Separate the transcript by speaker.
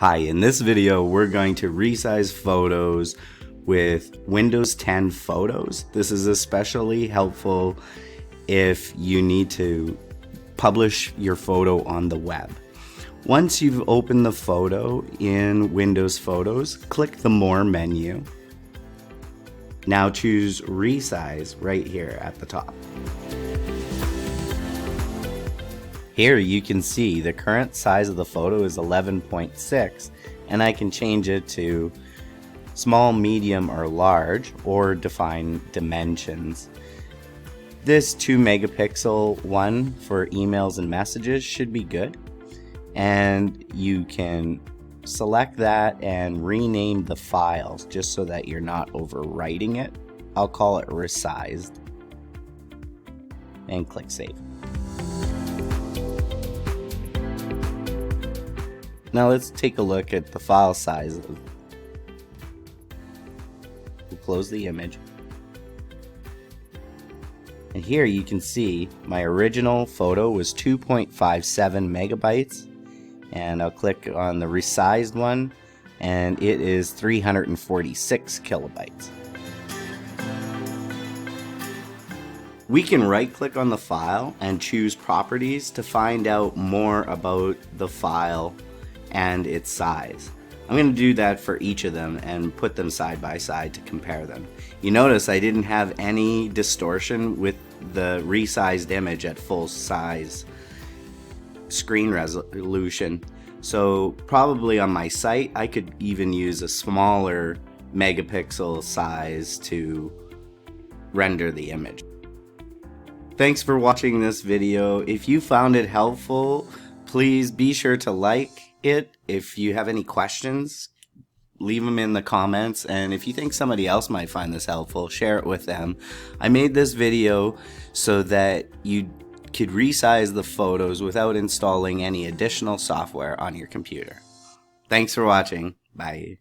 Speaker 1: Hi, in this video we're going to resize photos with Windows 10 Photos. This is especially helpful if you need to publish your photo on the web. Once you've opened the photo in Windows Photos, click the More menu. Now choose Resize right here at the top. Here you can see the current size of the photo is 11.6, and I can change it to small, medium, or large, or define dimensions. This 2 megapixel one for emails and messages should be good, and you can select that and rename the files just so that you're not overwriting it. I'll call it resized and click Save. Now let's take a look at the file size. We'll close the image. And here you can see my original photo was 2.57 megabytes. And I'll click on the resized one, and it is 346 kilobytes. We can right-click on the file and choose Properties to find out more about the file and its size. I'm going to do that for each of them and put them side by side to compare them. You notice I didn't have any distortion with the resized image at full size screen resolution. So probably on my site I could even use a smaller megapixel size to render the image. Thanks for watching this video. If you found it helpful, please be sure to like it. If you have any questions, leave them in the comments, and if you think somebody else might find this helpful, share it with them. I made this video so that you could resize the photos without installing any additional software on your computer. Thanks for watching. Bye.